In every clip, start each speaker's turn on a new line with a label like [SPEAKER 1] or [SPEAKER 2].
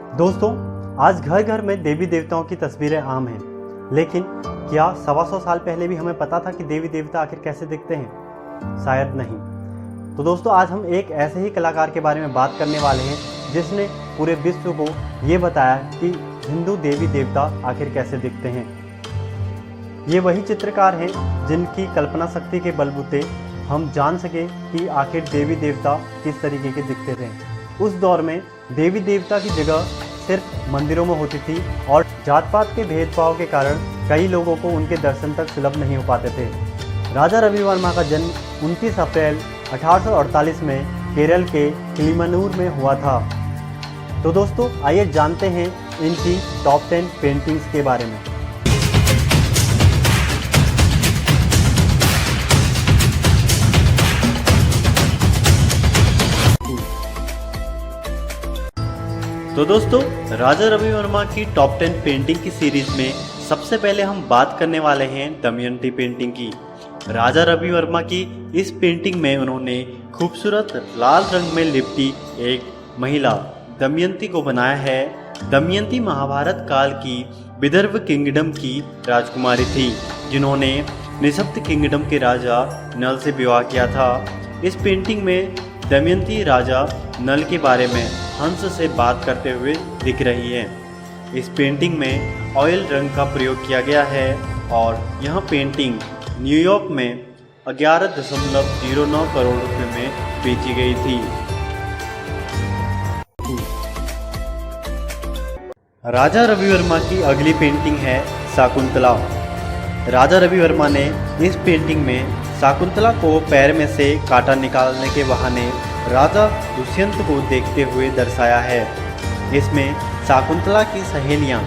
[SPEAKER 1] दोस्तों, आज घर घर में देवी देवताओं की तस्वीरें आम हैं, लेकिन क्या 125 साल पहले भी हमें पता था कि देवी देवता आखिर कैसे दिखते हैं? शायद नहीं। तो दोस्तों, आज हम एक ऐसे ही कलाकार के बारे में बात करने वाले हैं जिसने पूरे विश्व को ये बताया कि हिंदू देवी देवता आखिर कैसे दिखते हैं। ये वही चित्रकार हैं जिनकी कल्पना शक्ति के बलबूते हम जान सके कि आखिर देवी देवता किस तरीके के दिखते थे। उस दौर में देवी देवता की जगह सिर्फ मंदिरों में होती थी और जात पात के भेदभाव के कारण कई लोगों को उनके दर्शन तक सुलभ नहीं हो पाते थे। राजा रवि वर्मा का जन्म 29 अप्रैल 1848 में केरल के किलिमनूर में हुआ था। तो दोस्तों, आइए जानते हैं इनकी टॉप 10 पेंटिंग्स के बारे में। तो दोस्तों, राजा रवि वर्मा की टॉप 10 पेंटिंग की सीरीज में सबसे पहले हम बात करने वाले हैं दमयंती पेंटिंग की। राजा रवि वर्मा की इस पेंटिंग में उन्होंने खूबसूरत लाल रंग में लिपटी एक महिला दमयंती को बनाया है। दमयंती महाभारत काल की विदर्भ किंगडम की राजकुमारी थी, जिन्होंने निशब्द किंगडम के राजा नल से विवाह किया था। इस पेंटिंग में दमयंती राजा नल के बारे में हंस से बात करते हुए दिख रही है। इस पेंटिंग में ऑयल रंग का प्रयोग किया गया है और यह पेंटिंग न्यूयॉर्क में 11.09 करोड़ रुपए में बेची गई थी। राजा रवि वर्मा की अगली पेंटिंग है शाकुंतला। राजा रवि वर्मा ने इस पेंटिंग में शाकुंतला को पैर में से कांटा निकालने के बहाने राजा दुष्यंत को देखते हुए दर्शाया है। इसमें शाकुंतला की सहेलियां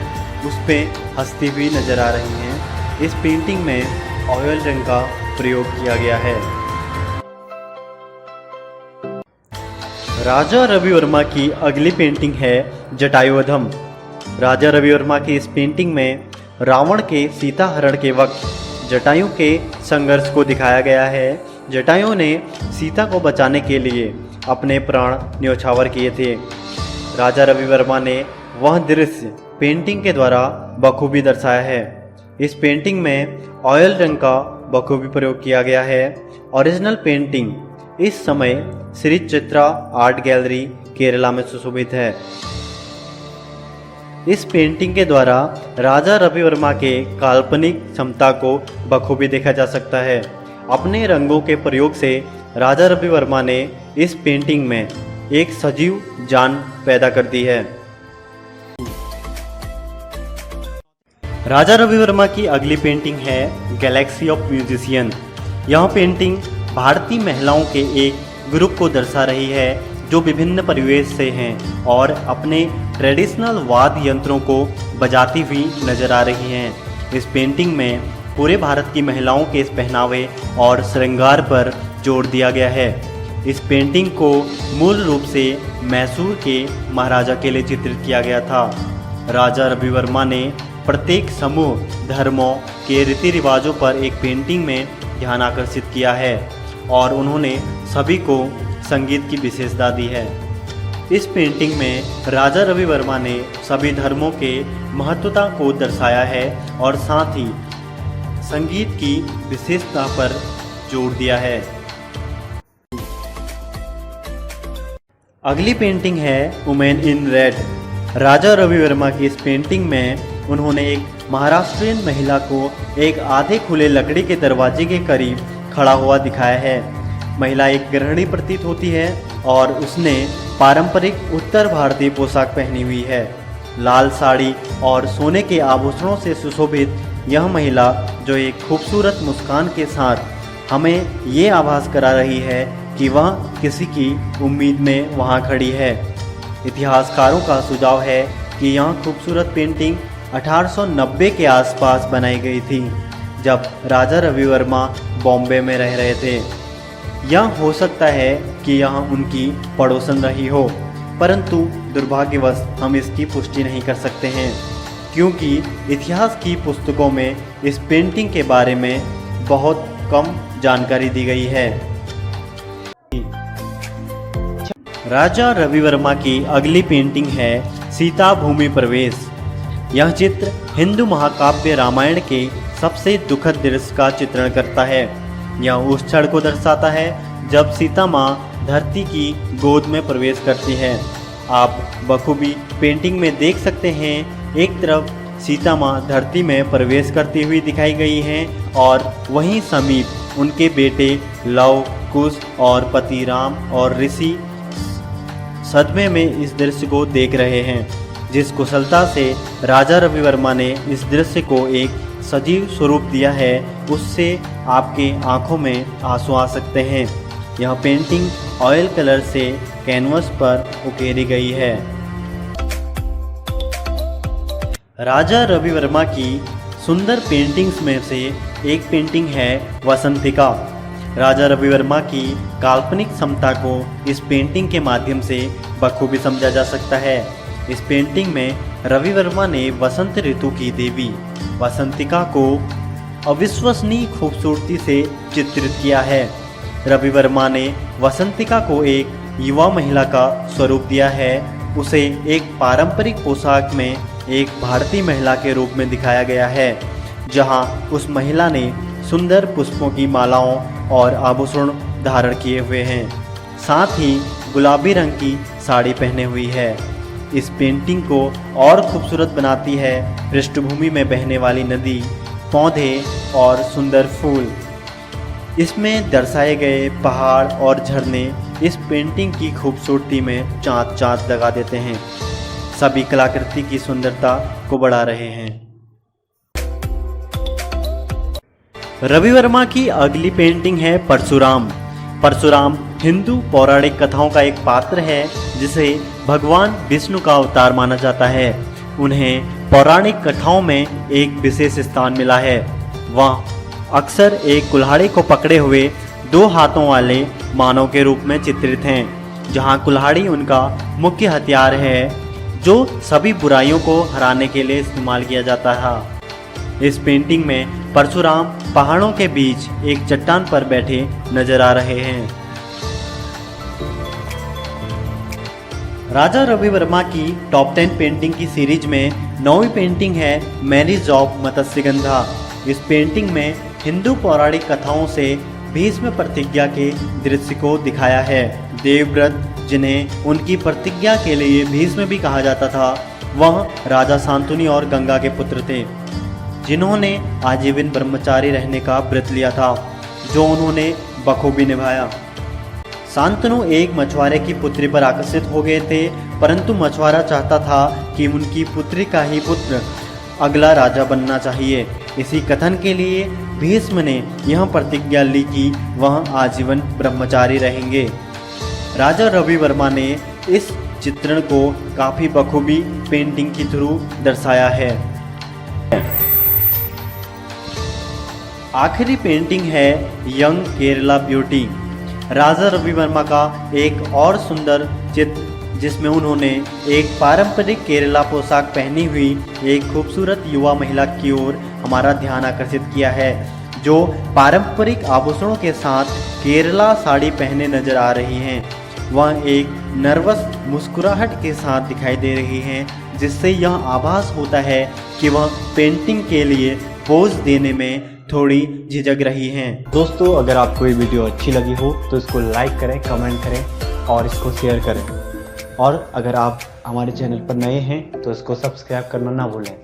[SPEAKER 1] उस पे हंसती हुई नजर आ रही हैं। इस पेंटिंग में ऑयल रंग का प्रयोग किया गया है। राजा रवि वर्मा की अगली पेंटिंग है जटायुवधम। राजा रवि वर्मा की इस पेंटिंग में रावण के सीता हरण के वक्त जटायु के संघर्ष को दिखाया गया है। जटायु ने सीता को बचाने के लिए अपने प्राण न्योछावर किए थे। राजा रवि वर्मा ने वह दृश्य पेंटिंग के द्वारा बखूबी दर्शाया है। इस पेंटिंग में ऑयल रंग का बखूबी प्रयोग किया गया है। ओरिजिनल पेंटिंग इस समय श्री चित्रा आर्ट गैलरी केरला में सुशोभित है। इस पेंटिंग के द्वारा राजा रवि वर्मा के काल्पनिक क्षमता को बखूबी देखा जा सकता है। अपने रंगों के प्रयोग से राजा रवि वर्मा ने इस पेंटिंग में एक सजीव जान पैदा कर दी है। राजा रवि वर्मा की अगली पेंटिंग है गैलेक्सी ऑफ म्यूजिशियन। यह पेंटिंग भारतीय महिलाओं के एक ग्रुप को दर्शा रही है जो विभिन्न परिवेश से हैं और अपने ट्रेडिशनल वाद्य यंत्रों को बजाती हुई नजर आ रही हैं। इस पेंटिंग में पूरे भारत की महिलाओं के इस पहनावे और श्रृंगार पर जोर दिया गया है। इस पेंटिंग को मूल रूप से मैसूर के महाराजा के लिए चित्रित किया गया था। राजा रवि वर्मा ने प्रत्येक समूह धर्मों के रीति रिवाजों पर एक पेंटिंग में ध्यान आकर्षित किया है और उन्होंने सभी को संगीत की विशेषता दी है। इस पेंटिंग में राजा रवि वर्मा ने सभी धर्मों के महत्वता को दर्शाया है और साथ ही संगीत की विशेषता पर जोर दिया है। अगली पेंटिंग है women in red. Raja Ravi Varma की इस पेंटिंग में उन्होंने एक महाराष्ट्रियन महिला को एक आधे खुले लकड़ी के दरवाजे के करीब खड़ा हुआ दिखाया है। महिला एक गृहिणी प्रतीत होती है और उसने पारंपरिक उत्तर भारतीय पोशाक पहनी हुई है। लाल साड़ी और सोने के आभूषणों से सुशोभित यह महिला जो एक खूबसूरत मुस्कान के साथ हमें ये आभास करा रही है कि वह किसी की उम्मीद में वहाँ खड़ी है। इतिहासकारों का सुझाव है कि यह खूबसूरत पेंटिंग 1890 के आसपास बनाई गई थी, जब राजा रवि वर्मा बॉम्बे में रह रहे थे। यह हो सकता है कि यह उनकी पड़ोसन रही हो, परंतु दुर्भाग्यवश हम इसकी पुष्टि नहीं कर सकते हैं, क्योंकि इतिहास की पुस्तकों में इस पेंटिंग के बारे में बहुत कम जानकारी दी गई है। राजा रवि वर्मा की अगली पेंटिंग है सीता भूमि प्रवेश। यह चित्र हिंदू महाकाव्य रामायण के सबसे दुखद दृश्य का चित्रण करता है। यह उस क्षण को दर्शाता है जब सीता माँ धरती की गोद में प्रवेश करती है। आप बखूबी पेंटिंग में देख सकते हैं, एक तरफ सीता माँ धरती में प्रवेश करती हुई दिखाई गई हैं और वहीं समीप उनके बेटे लव, कुश और पति राम और ऋषि सदमे में इस दृश्य को देख रहे हैं। जिस कुशलता से राजा रवि वर्मा ने इस दृश्य को एक सजीव स्वरूप दिया है, उससे आपके आंखों में आंसू आ सकते हैं। यह पेंटिंग ऑयल कलर से कैनवस पर उकेरी गई है। राजा रवि वर्मा की सुंदर पेंटिंग्स में से एक पेंटिंग है वसंतिका। राजा रवि वर्मा की काल्पनिक क्षमता को इस पेंटिंग के माध्यम से बखूबी समझा जा सकता है। इस पेंटिंग में रवि वर्मा ने वसंत ऋतु की देवी वसंतिका को अविश्वसनीय खूबसूरती से चित्रित किया है। रवि वर्मा ने वसंतिका को एक युवा महिला का स्वरूप दिया है। उसे एक पारंपरिक पोशाक में एक भारतीय महिला के रूप में दिखाया गया है, जहां उस महिला ने सुंदर पुष्पों की मालाओं और आभूषण धारण किए हुए हैं, साथ ही गुलाबी रंग की साड़ी पहने हुई है। इस पेंटिंग को और खूबसूरत बनाती है पृष्ठभूमि में बहने वाली नदी, पौधे और सुंदर फूल। इसमें दर्शाए गए पहाड़ और झरने इस पेंटिंग की खूबसूरती में चाँद चाँद लगा देते हैं, सभी कलाकृति की सुंदरता को बढ़ा रहे हैं। रवि वर्मा की अगली पेंटिंग है परशुराम। परशुराम हिंदू पौराणिक कथाओं का एक पात्र है जिसे भगवान विष्णु का अवतार माना जाता है। उन्हें पौराणिक कथाओं में एक विशेष स्थान मिला है। वह अक्सर एक कुल्हाड़ी को पकड़े हुए 2 हाथों वाले मानव के रूप में चित्रित हैं, जहां कुल्हाड़ी उनका मुख्य हथियार है जो सभी बुराइयों को हराने के लिए इस्तेमाल किया जाता है। इस पेंटिंग में परशुराम पहाड़ों के बीच एक चट्टान पर बैठे नजर आ रहे हैं। राजा रवि वर्मा की टॉप 10 पेंटिंग की सीरीज में 9वीं पेंटिंग है मैरिज ऑफ मत्स्यगंधा। इस पेंटिंग में हिंदू पौराणिक कथाओं से भीष्म प्रतिज्ञा के दृश्य को दिखाया है। देवव्रत, जिन्हें उनकी प्रतिज्ञा के लिए भीष्म भी कहा जाता था, वह राजा शांतनु और गंगा के पुत्र थे, जिन्होंने आजीवन ब्रह्मचारी रहने का व्रत लिया था, जो उन्होंने बखूबी निभाया। शांतनु एक मछुआरे की पुत्री पर आकर्षित हो गए थे, परंतु मछुआरा चाहता था कि उनकी पुत्री का ही पुत्र अगला राजा बनना चाहिए। इसी कथन के लिए भीष्म ने यह प्रतिज्ञा ली कि वह आजीवन ब्रह्मचारी रहेंगे। राजा रवि वर्मा ने इस चित्रण को काफ़ी बखूबी पेंटिंग के थ्रू दर्शाया है। आखिरी पेंटिंग है यंग केरला ब्यूटी। राजा रवि वर्मा का एक और सुंदर चित्र, जिसमें उन्होंने एक पारंपरिक केरला पोशाक पहनी हुई एक खूबसूरत युवा महिला की ओर हमारा ध्यान आकर्षित किया है, जो पारंपरिक आभूषणों के साथ केरला साड़ी पहने नजर आ रही हैं। वह एक नर्वस मुस्कुराहट के साथ दिखाई दे रही हैं, जिससे यह आभास होता है कि वह पेंटिंग के लिए पोज देने में थोड़ी झिझक रही हैं। दोस्तों, अगर आपको ये वीडियो अच्छी लगी हो तो इसको लाइक करें, कमेंट करें और इसको शेयर करें। और अगर आप हमारे चैनल पर नए हैं तो इसको सब्सक्राइब करना ना भूलें।